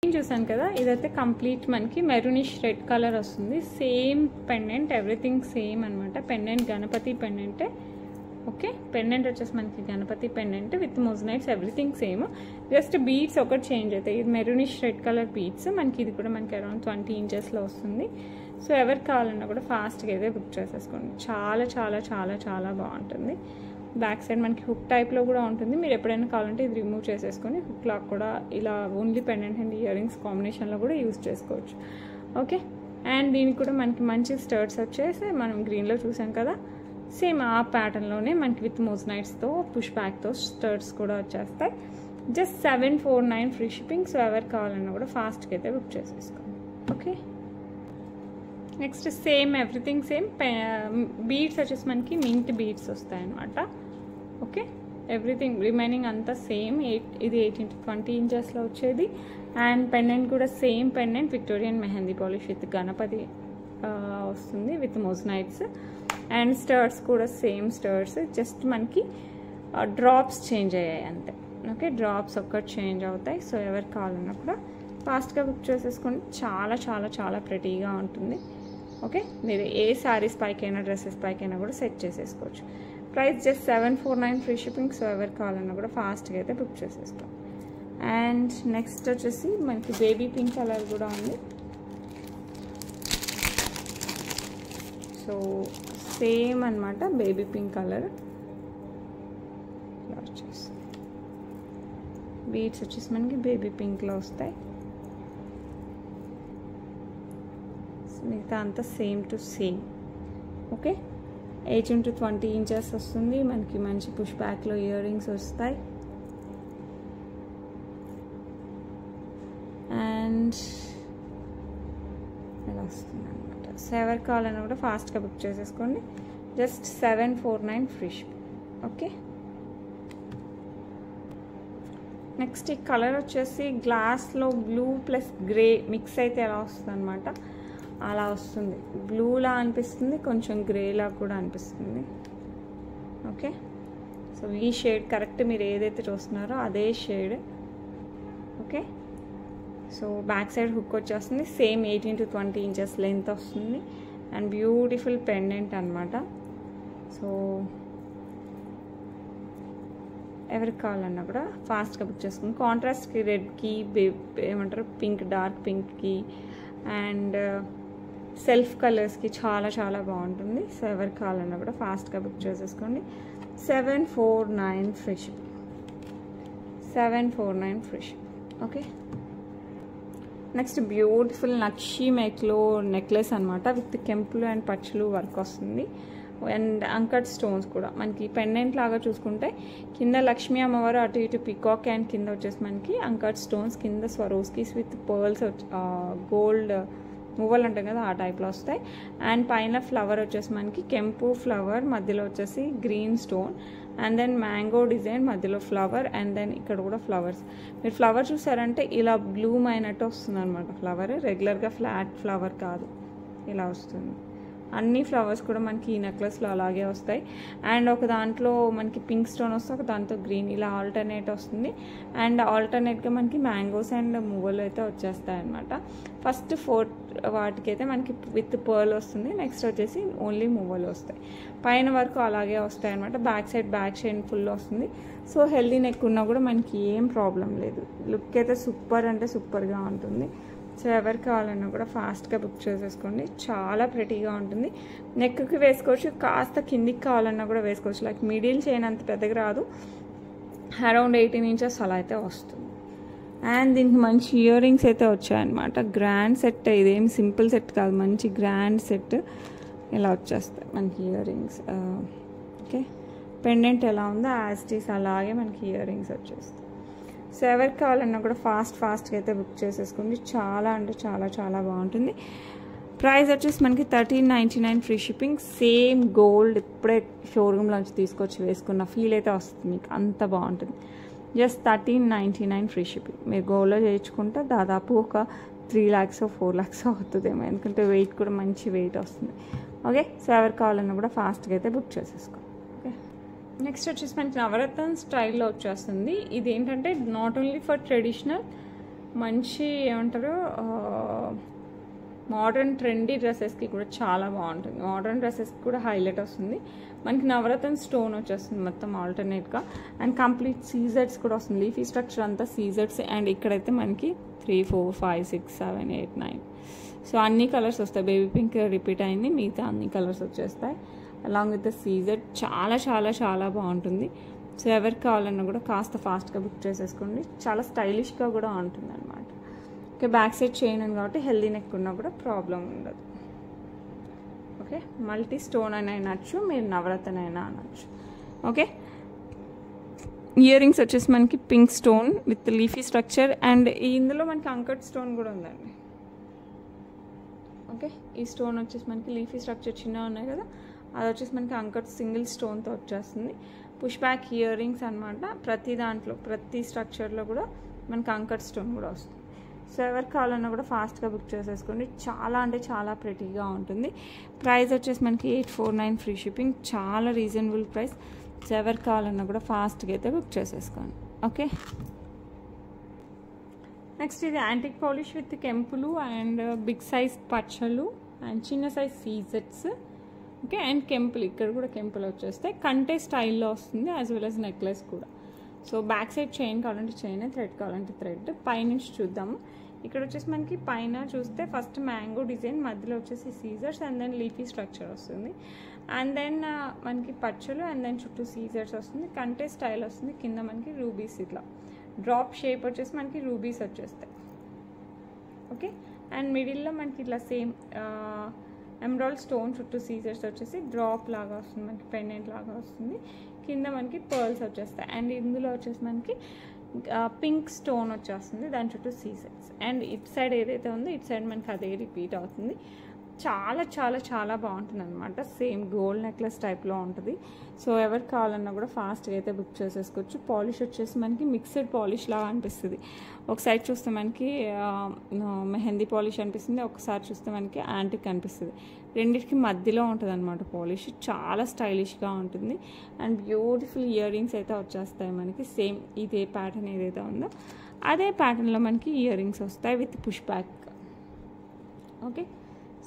చూసాను కదా, ఇదైతే కంప్లీట్ మనకి మెరూనిష్ రెడ్ కలర్ వస్తుంది. సేమ్ పెండెంట్, ఎవ్రీథింగ్ సేమ్ అనమాట. పెండెంట్ గణపతి పెండెంటే. ఓకే, పెండెంట్ వచ్చేసి మనకి Ganapati pendant with moissanites, everything same, just beads ఒకటి చేంజ్ అవుతాయి. ఇది మెరూనిష్ రెడ్ కలర్ బీడ్స్ మనకి. ఇది కూడా మనకి అరౌండ్ 20 ఇంచెస్లో వస్తుంది. సో ఎవరికి కావాలన్నా కూడా ఫాస్ట్గా అయితే బుక్ చేసేసుకోండి. చాలా చాలా చాలా చాలా బాగుంటుంది. బ్యాక్ సైడ్ మనకి హుక్ టైప్లో కూడా ఉంటుంది, మీరు ఎప్పుడైనా కావాలంటే ఇది రిమూవ్ చేసేసుకొని హుక్ లాక్ కూడా ఇలా only pendant and ear rings కాంబినేషన్లో కూడా యూజ్ చేసుకోవచ్చు. ఓకే, అండ్ దీనికి కూడా మనకి మంచి స్టర్ట్స్ వచ్చేసి మనం గ్రీన్లో చూసాం కదా, సేమ్ ఆ ప్యాటర్న్లోనే మనకి విత్ మోజనైట్స్తో పుష్ బ్యాక్తో స్టర్ట్స్ కూడా వచ్చేస్తాయి. Just 749 free shipping. సో ఎవరికి కావాలన్నా కూడా ఫాస్ట్గా అయితే బుక్ చేసేసుకోండి. Okay, next same everything same. Beads వచ్చేసి మనకి మింట్ బీడ్స్ వస్తాయన్నమాట. ఓకే, ఎవ్రీథింగ్ రిమైనింగ్ అంతా సేమ్. ఇది 18 to 20 ఇంచెస్లో వచ్చేది. అండ్ పెండెంట్ కూడా same pendant, Victorian mehndi polish with Ganapati వస్తుంది విత్ మోజనైట్స్. అండ్ స్టర్స్ కూడా సేమ్ స్టర్స్, జస్ట్ మనకి డ్రాప్స్ చేంజ్ అయ్యాయి అంతే. ఓకే, డ్రాప్స్ ఒక్కటి చేంజ్ అవుతాయి. సో ఎవరికి కావాలన్నా కూడా ఫాస్ట్గా బుక్ చేసేసుకోండి. చాలా చాలా చాలా ప్రెటీగా ఉంటుంది. ఓకే, మీరు ఏ శారీస్ పైకైనా డ్రెస్సెస్ పైకైనా కూడా సెట్ చేసేసుకోవచ్చు. Price just 749 free shipping. So ఎవరికి కావాలన్నా కూడా ఫాస్ట్గా అయితే బుక్ చేసేసుకోండి. అండ్ నెక్స్ట్ వచ్చేసి మనకి బేబీ పింక్ కలర్ కూడా ఉంది. సో సేమ్ అనమాట, బేబీ పింక్ కలర్. ఇలా వచ్చేసి బీడ్స్ వచ్చేసి మనకి బేబీ పింక్లో వస్తాయి. మిగతా అంతా same to same. Okay, 18 to 20 inches వస్తుంది. మనకి మంచి పుష్ బ్యాక్లో ఇయర్ రింగ్స్ వస్తాయి. అండ్ ఇలా వస్తుంది అనమాట. సో ఎవరికి కావాలన్నా కూడా ఫాస్ట్గా బుక్ చేసేసుకోండి. Just 749 free ship. Okay, next ఈ కలర్ వచ్చేసి గ్లాస్లో బ్లూ ప్లస్ గ్రే మిక్స్ అయితే ఎలా వస్తుంది అనమాట, అలా వస్తుంది. బ్లూలా అనిపిస్తుంది, కొంచెం గ్రేలా కూడా అనిపిస్తుంది. ఓకే, సో ఈ షేడ్ కరెక్ట్ మీరు ఏదైతే చూస్తున్నారో అదే shade. Okay, so back side hook వచ్చేస్తుంది. సేమ్ 18 to 20 ఇంచెస్ లెంత్ వస్తుంది. అండ్ బ్యూటిఫుల్ పెండెంట్ అనమాట. సో ఎవరికి కావాలన్నా కూడా ఫాస్ట్గా బుక్ చేసుకుని కాంట్రాస్ట్కి రెడ్కి ఏమంటారు పింక్, డార్క్ పింక్కి అండ్ సెల్ఫ్ కలర్స్కి చాలా చాలా బాగుంటుంది. సో ఎవరికి కావాలన్నా కూడా ఫాస్ట్గా బుక్ చేసేసుకోండి. 749 free ship. 749 free ship. Okay, next beautiful nakshi మేక్లో నెక్లెస్ అనమాట విత్ కెంపులు అండ్ పచ్చులు వర్క్ వస్తుంది. అండ్ అంకట్ స్టోన్స్ కూడా మనకి పెండెంట్ లాగా చూసుకుంటే కింద లక్ష్మీ అమ్మవారు అటు ఇటు పికాక్ అండ్ కింద వచ్చేసి మనకి అంకట్ స్టోన్స్, కింద స్వరోస్కీస్ విత్ పర్ల్స్ గోల్డ్ మువ్వలు ఉంటాయి కదా ఆ టైప్లో వస్తాయి. అండ్ పైన ఫ్లవర్ వచ్చేసి మనకి కెంపు ఫ్లవర్, మధ్యలో వచ్చేసి green stone and then mango design, మధ్యలో ఫ్లవర్ అండ్ దెన్ ఇక్కడ కూడా ఫ్లవర్స్. మీరు ఫ్లవర్ చూసారంటే ఇలా బ్లూమ్ అయినట్టు వస్తుంది అనమాట. ఫ్లవర్ రెగ్యులర్గా ఫ్లాట్ ఫ్లవర్ కాదు, ఇలా వస్తుంది. అన్ని ఫ్లవర్స్ కూడా మనకి ఈ నెక్లెస్లో అలాగే వస్తాయి. అండ్ ఒక దాంట్లో మనకి పింక్ స్టోన్ వస్తుంది, ఒక దాంట్లో గ్రీన్, ఇలా ఆల్టర్నేట్ వస్తుంది. అండ్ ఆల్టర్నేట్గా మనకి మ్యాంగోస్ అండ్ మువ్వలు అయితే వచ్చేస్తాయి అనమాట. ఫస్ట్ 4 వాటికైతే మనకి విత్ పర్ల్ వస్తుంది. నెక్స్ట్ వచ్చేసి ఓన్లీ మువ్వలు వస్తాయి. పైన వరకు అలాగే వస్తాయి అనమాట. బ్యాక్ సైడ్ ఫుల్ వస్తుంది. సో హెల్దీ నెక్ ఉన్నా కూడా మనకి ఏం ప్రాబ్లం లేదు. లుక్ అయితే సూపర్ అంటే సూపర్గా ఉంటుంది. సో ఎవరికి కావాలన్నా కూడా ఫాస్ట్గా బుక్ చేసేసుకోండి. చాలా ప్రెటీగా ఉంటుంది. నెక్కి వేసుకోవచ్చు, కాస్త కిందికి కావాలన్నా కూడా వేసుకోవచ్చు. లైక్ మిడిల్ చైన్ అంత పెద్దగా రాదు, అరౌండ్ 18 ఇంచెస్ అలా అయితే వస్తుంది. అండ్ దీనికి మంచి ఇయర్ రింగ్స్ అయితే వచ్చాయన్నమాట. గ్రాండ్ సెట్, ఇదేం సింపుల్ సెట్ కాదు, మంచి గ్రాండ్ సెట్. ఇలా వచ్చేస్తాయి మనకి ఇయర్ రింగ్స్. ఓకే, పెండెంట్ ఎలా ఉందో యాస్టీస్ అలాగే మనకి ఇయర్ రింగ్స్ వచ్చేస్తాయి. సో ఎవరికి కావాలన్నా కూడా ఫాస్ట్గా అయితే బుక్ చేసేసుకోండి. చాలా అంటే చాలా చాలా బాగుంటుంది. ప్రైస్ వచ్చేసి మనకి 1399 ఫ్రీ షిప్పింగ్. సేమ్ గోల్డ్ ఇప్పుడే షోరూమ్లోంచి తీసుకొచ్చి వేసుకున్న ఫీల్ అయితే వస్తుంది మీకు, అంత బాగుంటుంది. Just 1399 free shipping. మీరు గోల్డ్లో చేయించుకుంటే దాదాపు ఒక 3 lakhs 4 lakhs అవుతుందేమో, ఎందుకంటే వెయిట్ కూడా మంచి వెయిట్ వస్తుంది. ఓకే, సో ఎవరికి కావాలన్నా కూడా ఫాస్ట్గా అయితే బుక్ చేసేసుకోండి. ఓకే, నెక్స్ట్ వచ్చేసి మనకి నవరత్న స్టైల్లో వచ్చేస్తుంది. ఇది ఏంటంటే నాట్ ఓన్లీ ఫర్ ట్రెడిషనల్, మంచి ఏమంటారు మోడర్న్ ట్రెండీ డ్రెస్సెస్కి కూడా చాలా బాగుంటుంది. మోడర్న్ డ్రెస్సెస్కి కూడా హైలైట్ వస్తుంది. మనకి నవరత్న స్టోన్ వచ్చేస్తుంది మొత్తం ఆల్టర్నేట్గా. అండ్ కంప్లీట్ సీజెడ్స్ కూడా వస్తుంది. లీఫీ స్ట్రక్చర్ అంతా సీజెడ్స్. అండ్ ఇక్కడైతే మనకి 3 4 5 6 7 8 9 సో అన్ని కలర్స్ వస్తాయి. బేబీ పింక్ రిపీట్ అయింది, మిగతా అన్ని కలర్స్ వచ్చేస్తాయి అలాంగ్ విత్ ద సీజెడ్. చాలా చాలా చాలా బాగుంటుంది. సో ఎవరికి కావాలన్నా కూడా కాస్త ఫాస్ట్గా బుక్ చేసేసుకోండి. చాలా స్టైలిష్గా కూడా ఉంటుంది అనమాట. ఓకే, బ్యాక్ సైడ్ చైన్ ఉంది కాబట్టి హెల్దీ నెక్ ఉన్నా కూడా ప్రాబ్లం ఉండదు. ఓకే, మల్టీ స్టోన్ అయినా అనొచ్చు, మీరు నవరత్న అయినా అనొచ్చు. ఓకే, ఇయర్ రింగ్స్ వచ్చేసి మనకి pink stone with leafy structure. And ఇందులో మనకి అంకట్ స్టోన్ కూడా ఉందండి. ఓకే, ఈ స్టోన్ వచ్చేసి మనకి లీఫీ స్ట్రక్చర్ చిన్నగా ఉన్నాయి కదా, అది వచ్చేసి మనకి అంకట్ సింగిల్ స్టోన్తో వచ్చేస్తుంది. పుష్ బ్యాక్ ఇయర్ రింగ్స్ అనమాట. ప్రతి దాంట్లో ప్రతి స్ట్రక్చర్లో కూడా మనకి అంకట్ స్టోన్ కూడా వస్తుంది. సో ఎవరికి కావాలన్నా కూడా ఫాస్ట్గా బుక్ చేసేసుకోండి. చాలా అంటే చాలా ప్రెటీగా ఉంటుంది. ప్రైస్ వచ్చేసి మనకి 849 ఫ్రీ షిప్పింగ్, చాలా రీజనబుల్ ప్రైస్. సో ఎవరికి కావాలన్నా కూడా ఫాస్ట్గా అయితే బుక్ చేసేసుకోండి. ఓకే, నెక్స్ట్ ఇది యాంటిక్ పాలిష్ విత్ కెంపులు అండ్ బిగ్ సైజ్ పచ్చలు అండ్ చిన్న సైజ్ సీజెట్స్. ఓకే, అండ్ కెంపులు, ఇక్కడ కూడా కెంపులు వచ్చేస్తాయి. కంటే స్టైల్లో వస్తుంది, యాజ్ వెల్ యాజ్ నెక్లెస్ కూడా. సో బ్యాక్ సైడ్ చైన్ కావాలంటే చైన్, థ్రెడ్ కావాలంటే థ్రెడ్. పైనుంచి చూద్దాము. ఇక్కడ వచ్చేసి మనకి పైన చూస్తే ఫస్ట్ మ్యాంగో డిజైన్, మధ్యలో వచ్చేసి సీజర్స్ అండ్ దెన్ లీఫీ స్ట్రక్చర్ వస్తుంది. అండ్ దెన్ మనకి పచ్చలు అండ్ దెన్ చుట్టూ సీజర్స్ వస్తుంది. కంటే స్టైల్ వస్తుంది. కింద మనకి రూబీస్ ఇట్లా డ్రాప్ షేప్ వచ్చేసి మనకి రూబీస్ వచ్చేస్తాయి. ఓకే, అండ్ మిడిల్లో మనకి ఇట్లా సేమ్ ఎమరాల్డ్ స్టోన్ చుట్టూ సీజర్స్ వచ్చేసి డ్రాప్ లాగా వస్తుంది, మనకి పెండెంట్ లాగా వస్తుంది. కింద మనకి పర్ల్స్ వచ్చేస్తాయి. అండ్ ఇందులో వచ్చేసి మనకి పింక్ స్టోన్ వచ్చేస్తుంది, దాని చుట్టూ సీజర్స్. అండ్ ఇటు సైడ్ ఏదైతే ఉందో ఇటు సైడ్ మనకి అదే రిపీట్ అవుతుంది. చాలా చాలా చాలా బాగుంటుంది అనమాట. సేమ్ గోల్డ్ నెక్లెస్ టైప్లో ఉంటుంది. సో ఎవరికి కావాలన్నా కూడా ఫాస్ట్గా అయితే బుక్ చేసేసుకోవచ్చు. పాలిష్ వచ్చేసి మనకి మిక్స్డ్ పాలిష్ లాగా అనిపిస్తుంది. ఒక సైడ్ చూస్తే మనకి మెహందీ పాలిష్ అనిపిస్తుంది, ఒకసారి చూస్తే మనకి యాంటిక్ అనిపిస్తుంది. రెండింటికి మధ్యలో ఉంటుంది అనమాట పాలిష్. చాలా స్టైలిష్గా ఉంటుంది. అండ్ బ్యూటిఫుల్ ఇయర్ రింగ్స్ అయితే వచ్చేస్తాయి మనకి. సేమ్ ఇదే ప్యాటర్న్ ఏదైతే ఉందో అదే ప్యాటర్న్లో మనకి ఇయర్ రింగ్స్ వస్తాయి with push back. Okay,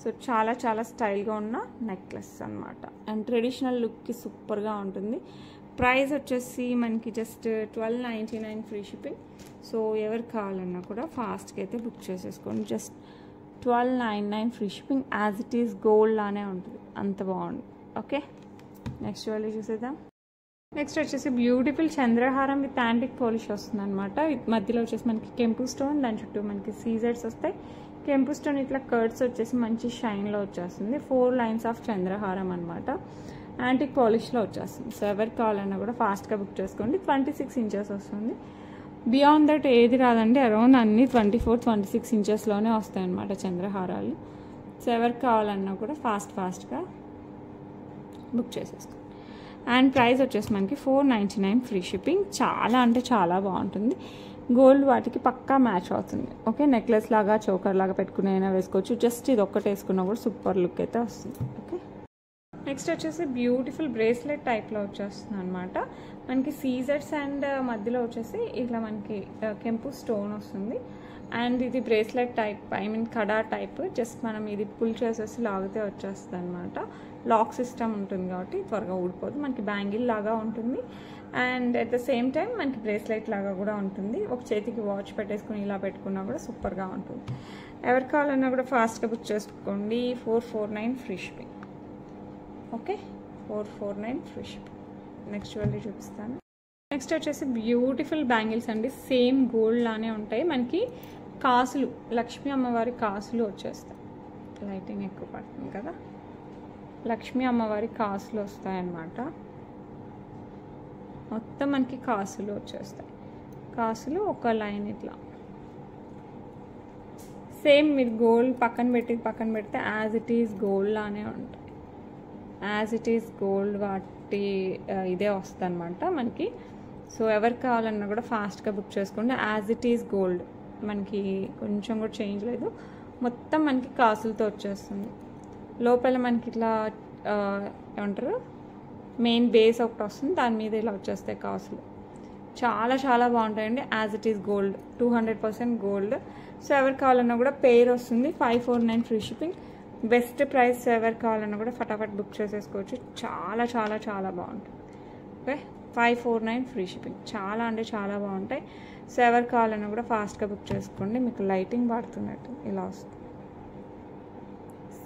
so చాలా చాలా స్టైల్గా ఉన్న నెక్లెస్ అనమాట. అండ్ ట్రెడిషనల్ లుక్కి సూపర్గా ఉంటుంది. ప్రైస్ వచ్చేసి మనకి జస్ట్ 1299 ఫ్రీ షిప్పింగ్. సో ఎవరికి కావాలన్నా కూడా ఫాస్ట్గా అయితే బుక్ చేసేసుకోండి. Just 1299 free shipping. As it is gold లానే ఉంటుంది, అంత బాగుంది. ఓకే, నెక్స్ట్ జ్యువెలరీ చూసేద్దాం. నెక్స్ట్ వచ్చేసి బ్యూటిఫుల్ చంద్రహారం విత్ యాంటిక్ పాలిష్ వస్తుంది అనమాట. మధ్యలో వచ్చేసి మనకి కెంపు స్టోన్, దాని చుట్టూ మనకి సీజర్స్ వస్తాయి. కెంపు స్టోన్ ఇట్లా కర్డ్స్ వచ్చేసి మంచి షైన్లో వచ్చేస్తుంది. 4 లైన్స్ ఆఫ్ చంద్రహారం అనమాట. యాంటిక్ పాలిష్లో వచ్చేస్తుంది. సో ఎవరికి కావాలన్నా కూడా ఫాస్ట్గా బుక్ చేసుకోండి. 26 ఇంచెస్ వస్తుంది. బియాండ్ దట్ ఏది రాదండి, అరౌండ్ అన్ని 24-26 ఇంచెస్లోనే వస్తాయి అన్నమాట చంద్రహారాలు. సో ఎవరికి కావాలన్నా కూడా ఫాస్ట్గా బుక్ చేసేసుకోండి. అండ్ ప్రైస్ వచ్చేసి మనకి 499 ఫ్రీ షిప్పింగ్. చాలా అంటే చాలా బాగుంటుంది. గోల్డ్ వాటికి పక్కా మ్యాచ్ అవుతుంది. ఓకే, నెక్లెస్ లాగా చోకర్ లాగా పెట్టుకుని అయినా వేసుకోవచ్చు. జస్ట్ ఇది ఒక్కటి వేసుకున్నా కూడా సూపర్ లుక్ అయితే వస్తుంది. ఓకే, నెక్స్ట్ వచ్చేసి బ్యూటిఫుల్ బ్రేస్లెట్ టైప్లో వచ్చేస్తుంది అనమాట. మనకి సీజర్స్ అండ్ మధ్యలో వచ్చేసి ఇట్లా మనకి కెంపు స్టోన్ వస్తుంది. అండ్ ఇది బ్రేస్లెట్ టైప్, కడా టైప్. జస్ట్ మనం ఇది పుల్ చేసేసి లాగితే వచ్చేస్తుంది అనమాట. లాక్ సిస్టమ్ ఉంటుంది కాబట్టి త్వరగా ఊడిపోదు. మనకి బ్యాంగిల్ లాగా ఉంటుంది. And at the same time మనకి బ్రేస్లెట్ లాగా కూడా ఉంటుంది. ఒక చేతికి వాచ్ పెట్టేసుకుని ఇలా పెట్టుకున్నా కూడా సూపర్గా ఉంటుంది. ఎవరికి కావాలన్నా కూడా ఫాస్ట్గా బుక్ చేసుకోండి. 449 free shipping. Okay, 449 free shipping. Next jewellery చూపిస్తాను. నెక్స్ట్ వచ్చేసి బ్యూటిఫుల్ బ్యాంగిల్స్ అండి. సేమ్ గోల్డ్ లానే ఉంటాయి. మనకి కాసులు, లక్ష్మీ అమ్మవారి కాసులు వచ్చేస్తాయి. లైటింగ్ ఎక్కువ పడుతుంది కదా. లక్ష్మీ అమ్మవారి కాసులు వస్తాయన్నమాట. మొత్తం మనకి కాసులు వచ్చేస్తాయి. కాసులు ఒక లైన్ ఇట్లా సేమ్ మీరు గోల్డ్ పక్కన పెడితే యాజ్ ఇట్ ఈస్ గోల్డ్ లానే ఉంటాయి. యాజ్ ఇట్ ఈస్ గోల్డ్ వాటి ఇదే వస్తుంది అనమాట మనకి. సో ఎవరికి కావాలన్నా కూడా ఫాస్ట్గా బుక్ చేసుకోండి. యాజ్ ఇట్ ఈస్ గోల్డ్, మనకి కొంచెం కూడా చేంజ్ లేదు. మొత్తం మనకి కాసులతో వచ్చేస్తుంది. లోపల మనకి ఇట్లా ఏమంటారు, మెయిన్ బేస్ ఒకటి వస్తుంది, దాని మీద ఇలా వచ్చేస్తాయి కాసులు. చాలా చాలా బాగుంటాయండి. As it is gold, 200% gold. So ఎవరికి కావాలన్నా కూడా పెయిర్ వస్తుంది. 549 ఫ్రీ షిప్పింగ్. Best price. ఎవరికి కావాలన్నా కూడా ఫటాఫట్ బుక్ చేసేసుకోవచ్చు. చాలా చాలా చాలా బాగుంటుంది. Okay, 549 free shipping. చాలా అంటే చాలా బాగుంటాయి. సో ఎవరికి కావాలన్నా కూడా ఫాస్ట్గా బుక్ చేసుకోండి. మీకు లైటింగ్ పడుతున్నట్టు ఇలా వస్తుంది.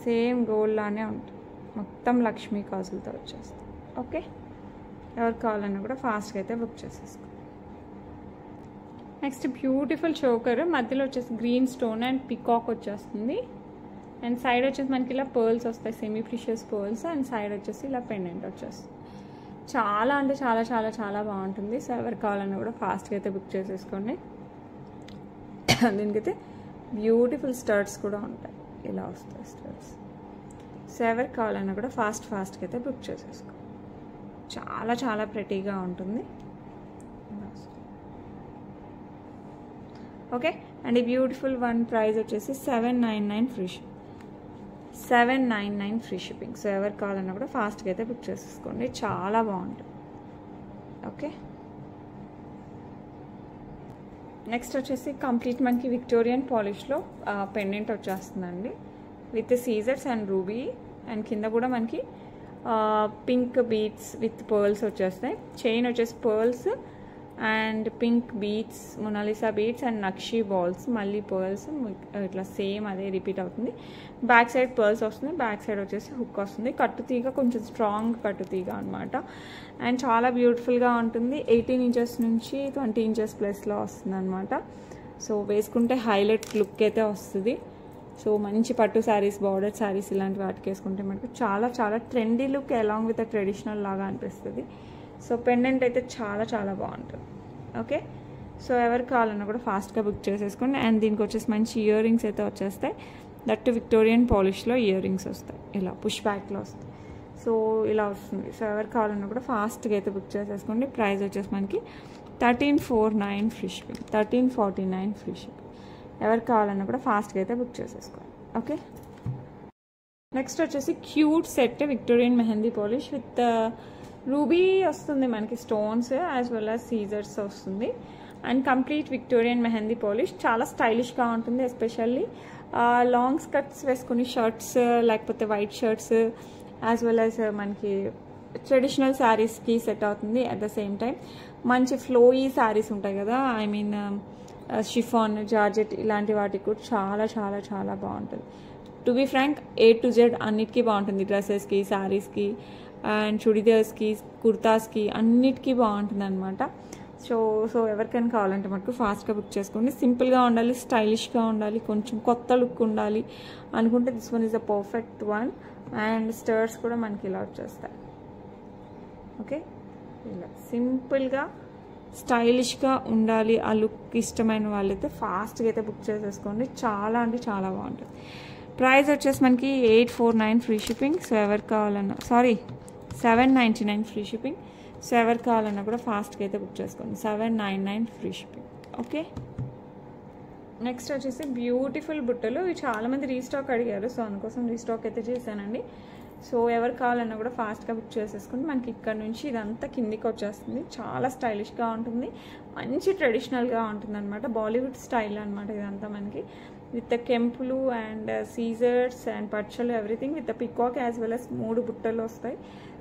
సేమ్ గోల్డ్ లానే ఉంటుంది. మొత్తం లక్ష్మీ కాసులతో వచ్చేస్తుంది. ఓకే, ఎవరికి కావాలన్నా కూడా ఫాస్ట్గా అయితే బుక్ చేసేసుకోండి. నెక్స్ట్ బ్యూటిఫుల్ చోకర్, మధ్యలో వచ్చేసి గ్రీన్ స్టోన్ అండ్ పికాక్ వచ్చేస్తుంది. అండ్ సైడ్ వచ్చేసి మనకి ఇలా పర్ల్స్ వస్తాయి, semi precious pearls. And side వచ్చేసి ఇలా పెండెంట్ వచ్చేస్తుంది. చాలా అంటే చాలా చాలా చాలా బాగుంటుంది. సో ఎవరికి కావాలన్నా కూడా ఫాస్ట్గా అయితే బుక్ చేసేసుకోండి. దీనికైతే బ్యూటిఫుల్ స్టర్ట్స్ కూడా ఉంటాయి, ఇలా వస్తాయి స్టర్ట్స్. సో ఎవరికి కావాలన్నా కూడా ఫాస్ట్గా అయితే బుక్ చేసేసుకోండి. చాలా చాలా ప్రెటీగా ఉంటుంది. ఓకే, అండ్ ఈ బ్యూటిఫుల్ వన్ ప్రైస్ వచ్చేసి 799 free ship, 799 free shipping. So ఎవరు కావాలన్నా కూడా ఫాస్ట్గా అయితే బుక్ చేసేసుకోండి, చాలా బాగుంటుంది. ఓకే, నెక్స్ట్ వచ్చేసి కంప్లీట్ మనకి విక్టోరియన్ పాలిష్లో పెండెంట్ వచ్చేస్తుందండి విత్ సీజర్స్ అండ్ రూబీ, అండ్ కింద కూడా మనకి పింక్ బీడ్స్ విత్ పర్ల్స్ వచ్చేస్తాయి. చైన్ వచ్చేసి pearls and pink beads, Mona Lisa beads and nakshi balls, మళ్ళీ పర్ల్స్ ఇట్లా సేమ్ అదే రిపీట్ అవుతుంది. బ్యాక్ సైడ్ పర్ల్స్ వస్తుంది, బ్యాక్ సైడ్ వచ్చేసి హుక్ వస్తుంది. కట్టుతీగ కొంచెం స్ట్రాంగ్ కట్టుతీగ అనమాట, అండ్ చాలా బ్యూటిఫుల్గా ఉంటుంది. 18 ఇంచెస్ నుంచి 20 ఇంచెస్ ప్లస్లో వస్తుంది అనమాట. సో వేసుకుంటే హైలైట్ లుక్ అయితే వస్తుంది. సో మంచి పట్టు శారీస్, బార్డర్ శారీస్ ఇలాంటి వాటికి వేసుకుంటే మనకు చాలా చాలా trendy look along with traditional లాగా అనిపిస్తుంది. సో పెండెంట్ అయితే చాలా చాలా బాగుంటుంది. ఓకే, సో ఎవరు కావాలన్నా కూడా ఫాస్ట్గా బుక్ చేసేసుకోండి. అండ్ దీనికి వచ్చేసి మంచి ఇయర్ రింగ్స్ అయితే వచ్చేస్తాయి. దట్ విక్టోరియన్ పాలిష్లో ఇయర్ రింగ్స్ వస్తాయి, ఇలా పుష్ బ్యాక్లో వస్తాయి. సో ఇలా వస్తుంది. సో ఎవరు కావాలన్నా కూడా ఫాస్ట్గా అయితే బుక్ చేసేసుకోండి. ప్రైస్ వచ్చేసి మనకి 1349 ఫ్రీ షిప్పింగ్, 1349 ఫ్రీ షిప్పింగ్. ఎవరు కావాలన్నా కూడా ఫాస్ట్గా అయితే బుక్ చేసేసుకోండి. ఓకే, నెక్స్ట్ వచ్చేసి cute set Victorian mehndi polish with ruby వస్తుంది మనకి, స్టోన్స్ యాజ్ వెల్ యాజ్ సీజర్స్ వస్తుంది. And complete Victorian mehndi polish చాలా స్టైలిష్గా ఉంటుంది. ఎస్పెషల్లీ లాంగ్ స్కర్ట్స్ వేసుకుని షర్ట్స్, లేకపోతే white shirts as well as మనకి ట్రెడిషనల్ శారీస్కి సెట్ అవుతుంది. అట్ ద సేమ్ టైం మంచి ఫ్లోయీ శారీస్ ఉంటాయి కదా, ఐ మీన్ షిఫాన్, జార్జెట్ ఇలాంటి వాటికి కూడా చాలా చాలా చాలా బాగుంటుంది. To be frank A to Z అన్నిటికీ బాగుంటుంది. డ్రెస్సెస్కి, శారీస్కి అండ్ చుడిదార్స్కి, కుర్తాస్కి అన్నిటికీ బాగుంటుంది అనమాట. సో ఎవరికైనా కావాలంటే మటుకు ఫాస్ట్గా బుక్ చేసుకోండి. సింపుల్గా ఉండాలి, స్టైలిష్గా ఉండాలి, కొంచెం కొత్త లుక్ ఉండాలి అనుకుంటే this one is the perfect one. And studs కూడా మనకి ఇలా వచ్చేస్తాయి. ఓకే, ఇలా సింపుల్గా స్టైలిష్గా ఉండాలి, ఆ లుక్ ఇష్టమైన వాళ్ళైతే ఫాస్ట్గా అయితే బుక్ చేసేసుకోండి. చాలా అంటే చాలా బాగుంటుంది. ప్రైస్ వచ్చేసి మనకి 849 ఫ్రీ షిప్పింగ్. సో ఎవరు కావాలన్నా 799 ఫ్రీ షిప్పింగ్. సో ఎవరు కావాలన్నా కూడా ఫాస్ట్గా అయితే బుక్ చేసుకోండి, 799 ఫ్రీ షిప్పింగ్. ఓకే, నెక్స్ట్ వచ్చేసి బ్యూటిఫుల్ బుట్టలు. ఇవి చాలామంది రీస్టాక్ అడిగారు, సో అందుకోసం రీస్టాక్ అయితే చేశానండి. సో ఎవరు కావాలన్నా కూడా ఫాస్ట్గా బుక్ చేసేసుకుని మనకి ఇక్కడ నుంచి ఇదంతా కిందికి వచ్చేస్తుంది. చాలా స్టైలిష్గా ఉంటుంది, మంచి ట్రెడిషనల్గా ఉంటుంది అనమాట, బాలీవుడ్ స్టైల్ అనమాట ఇదంతా మనకి. విత్ కెంపులు అండ్ సీజర్స్ అండ్ పచ్చలు everything with peacock as well as 3 బుట్టలు వస్తాయి.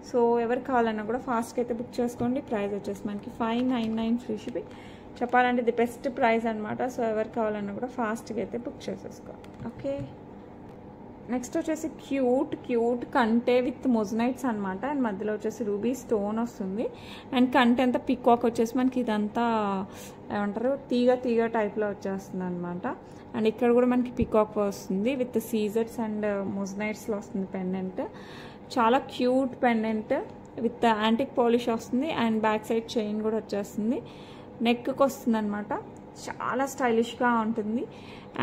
సో ఎవరు కావాలన్నా కూడా ఫాస్ట్గా అయితే బుక్ చేసుకోండి. ప్రైస్ వచ్చేసి మనకి 599 ఫ్రీ షిప్పింగ్. చెప్పాలంటే ఇది బెస్ట్ ప్రైస్ అనమాట. సో ఎవరు కావాలన్నా కూడా ఫాస్ట్గా అయితే బుక్ చేసేసుకోండి. ఓకే, నెక్స్ట్ వచ్చేసి క్యూట్ కంటే విత్ మొజనైట్స్ అనమాట. అండ్ మధ్యలో వచ్చేసి రూబీ స్టోన్ వస్తుంది. అండ్ కంటే అంతా పికాక్ వచ్చేసి మనకి ఇదంతా ఏమంటారు తీగ టైప్లో వచ్చేస్తుంది అనమాట. అండ్ ఇక్కడ కూడా మనకి పికాక్ వస్తుంది విత్ సీజర్స్ అండ్ మొజనైట్స్లో వస్తుంది పెండెంట్. చాలా cute pendant with antique polish వస్తుంది. అండ్ బ్యాక్ సైడ్ చైన్ కూడా వచ్చేస్తుంది, నెక్కి వస్తుంది అనమాట. చాలా స్టైలిష్గా ఉంటుంది.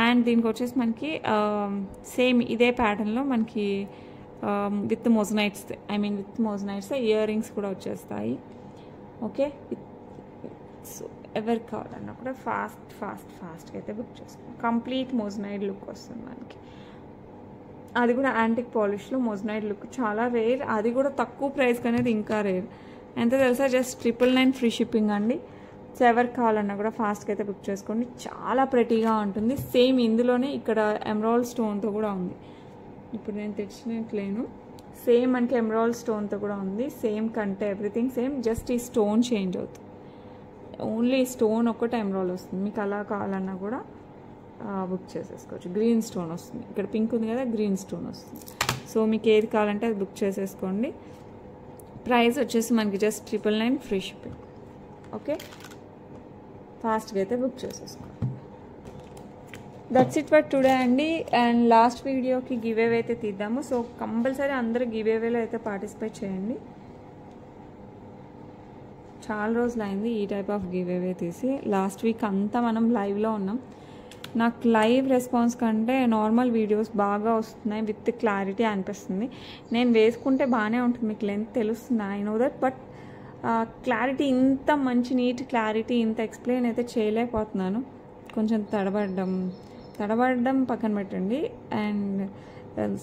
అండ్ దీనికి వచ్చేసి మనకి సేమ్ ఇదే ప్యాటర్న్లో మనకి విత్ మొజనైట్స్ ఇయర్ రింగ్స్ కూడా వచ్చేస్తాయి. ఓకే, సో ఎవరు కావాలన్నా కూడా ఫాస్ట్గా అయితే బుక్ చేసుకోండి. కంప్లీట్ మొజనైడ్ లుక్ వస్తుంది మనకి, అది కూడా యాంటిక్ పాలిష్లో మొజనైడ్ లుక్ చాలా రేర్, అది కూడా తక్కువ ప్రైస్కి అనేది ఇంకా రేర్. ఎంత తెలుసా, జస్ట్ 999 ఫ్రీ షిప్పింగ్ అండి. సో ఎవరికి కావాలన్నా కూడా ఫాస్ట్గా అయితే బుక్ చేసుకోండి. చాలా ప్రెటీగా ఉంటుంది. సేమ్ ఇందులోనే ఇక్కడ ఎమరాల్డ్ స్టోన్తో కూడా ఉంది. ఇప్పుడు నేను తెచ్చినట్లేను, సేమ్ మనకి ఎమరాల్డ్ స్టోన్తో కూడా ఉంది. సేమ్ కంటే ఎవ్రీథింగ్ సేమ్, జస్ట్ ఈ స్టోన్ చేంజ్ అవుతుంది. ఓన్లీ స్టోన్ ఒక్కటే ఎమరాల్డ్ వస్తుంది. మీకు అలా కావాలన్నా కూడా బుక్ చేసేసుకోవచ్చు. గ్రీన్ స్టోన్ వస్తుంది, ఇక్కడ పింక్ ఉంది కదా, గ్రీన్ స్టోన్ వస్తుంది. సో మీకు ఏది కావాలంటే అది బుక్ చేసేసుకోండి. ప్రైస్ వచ్చేసి మనకి జస్ట్ 999 ఫ్రీ షిప్పింగ్. ఓకే, ఫాస్ట్గా అయితే బుక్ చేసేసుకోండి. దట్స్ ఇట్ ఫర్ టుడే అండి. అండ్ లాస్ట్ వీడియోకి గివ్ అవే అయితే తీద్దాము. సో కంపల్సరీ అందరూ గివ్ అవేలో అయితే పార్టిసిపేట్ చేయండి. చాలా రోజులు అయింది ఈ టైప్ ఆఫ్ గివ్ అవే తీసి. లాస్ట్ వీక్ అంతా మనం లైవ్లో ఉన్నాం. నాకు లైవ్ రెస్పాన్స్ కంటే నార్మల్ వీడియోస్ బాగా వస్తున్నాయి, విత్ క్లారిటీ అనిపిస్తుంది. నేను వేసుకుంటే బాగానే ఉంటుంది, మీకు లెంత్ తెలుస్తుంది, I know that. But clarity ఇంత మంచి నీట్ క్లారిటీ ఇంత ఎక్స్ప్లెయిన్ అయితే చేయలేకపోతున్నాను. కొంచెం తడబడడం పక్కన పెట్టండి. అండ్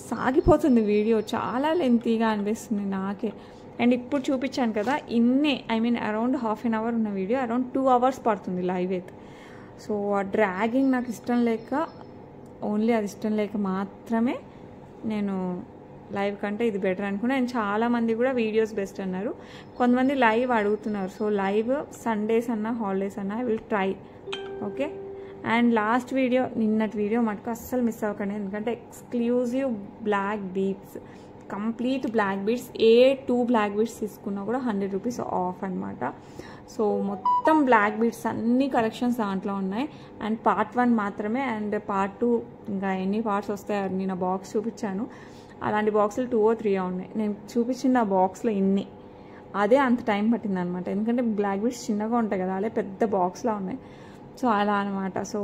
సాగిపోతుంది వీడియో, చాలా లెంతీగా అనిపిస్తుంది నాకే. అండ్ ఇప్పుడు చూపించాను కదా, అరౌండ్ హాఫ్ అన్ అవర్ ఉన్న వీడియో అరౌండ్ 2 hours పడుతుంది లైవ్ అయితే. సో ఆ డ్రాగింగ్ నాకు ఇష్టం లేక, ఓన్లీ అది ఇష్టం లేక మాత్రమే నేను లైవ్ కంటే ఇది బెటర్ అనుకున్నా. అండ్ చాలామంది కూడా వీడియోస్ బెస్ట్ అన్నారు. కొంతమంది లైవ్ అడుగుతున్నారు. సో లైవ్ సండేస్ అన్నా హాలిడేస్ అన్నా I will try. Okay. And last video, నిన్నటి వీడియో మటుకు అస్సలు మిస్ అవ్వకండి. ఎందుకంటే exclusive black beads, complete black beads, 2 black beads తీసుకున్నా కూడా 100 rupees ఆఫ్ అనమాట. సో మొత్తం బ్లాక్ బీడ్స్ అన్ని కలెక్షన్స్ దాంట్లో ఉన్నాయి. అండ్ పార్ట్ 1 మాత్రమే. అండ్ పార్ట్ 2 ఇంకా ఎన్ని పార్ట్స్ వస్తాయో నేను బాక్స్ చూపించాను. అలాంటి బాక్సులు 2 or 3 ఉన్నాయి. నేను చూపించిన ఆ బాక్స్లో ఇన్ని, అదే అంత టైం పట్టింది అనమాట. ఎందుకంటే బ్లాక్ బీడ్స్ చిన్నగా ఉంటాయి కదా, అదే పెద్ద బాక్స్లో ఉన్నాయి. సో అలా అనమాట. సో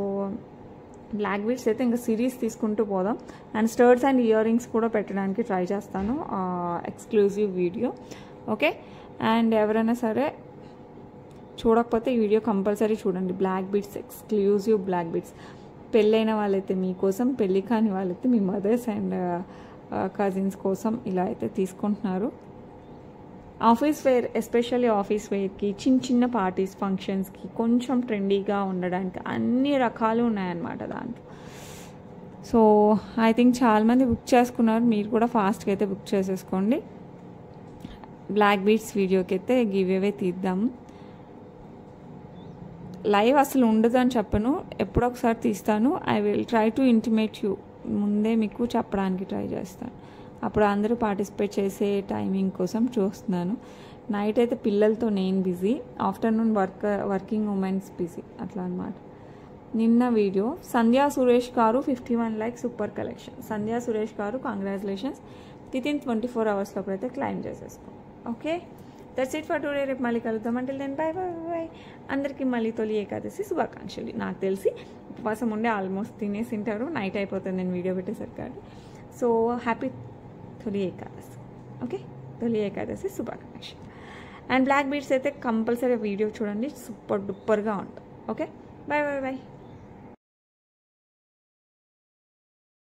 బ్లాక్ బీడ్స్ అయితే ఇంకా సిరీస్ తీసుకుంటూ పోదాం. And studs and ear rings కూడా పెట్టడానికి ట్రై చేస్తాను, ఎక్స్క్లూజివ్ వీడియో. ఓకే. అండ్ ఎవరైనా సరే చూడకపోతే ఈ వీడియో కంపల్సరీ చూడండి. Black beads, exclusive black beads. పెళ్ళైన వాళ్ళైతే మీకోసం, పెళ్ళి కాని వాళ్ళైతే మీ మదర్స్ అండ్ కజిన్స్ కోసం ఇలా అయితే తీసుకుంటున్నారు. ఆఫీస్ వేర్, ఎస్పెషల్లీ ఆఫీస్ వేర్కి, చిన్న పార్టీస్, ఫంక్షన్స్కి కొంచెం ట్రెండీగా ఉండడానికి అన్ని రకాలు ఉన్నాయన్నమాట దాంట్లో. సో ఐ థింక్ చాలామంది బుక్ చేసుకున్నారు. మీరు కూడా ఫాస్ట్గా అయితే బుక్ చేసేసుకోండి. బ్లాక్ బీడ్స్ వీడియోకి అయితే గివ్ అవే తీద్దాం. లైవ్ అసలు ఉండదు అని చెప్పను, ఎప్పుడొకసారి తీస్తాను. I will try to intimate you, ముందే మీకు చెప్పడానికి ట్రై చేస్తాను. అప్పుడు అందరూ పార్టిసిపేట్ చేసే టైమింగ్ కోసం చూస్తున్నాను. నైట్ అయితే పిల్లలతో నేను busy, afternoon working womens busy, అట్లా అనమాట. నిన్న video Sandhya Suresh garu 51 likes, super collection. Sandhya Suresh garu congratulations. Within 24 hours లోపల అయితే క్లైమ్ చేసేసుకో. Okay, that's it for today. రేపు మళ్ళీ కలుద్దాం. అంటే దెన్ బై బై బై. అందరికీ మళ్ళీ తొలి ఏకాదశి శుభాకాంక్షలు. నాకు తెలిసి ఉపవాసం ఉండే ఆల్మోస్ట్ తినేసింటారు, నైట్ అయిపోతుంది నేను వీడియో పెట్టేసరికి. సో హ్యాపీ తొలి ఏకాదశి. ఓకే, తొలి ఏకాదశి శుభాకాంక్షలు. అండ్ బ్లాక్ బీడ్స్ అయితే కంపల్సరీ వీడియో చూడండి, సూపర్ డూపర్గా ఉంటుంది. Okay, bye bye bye.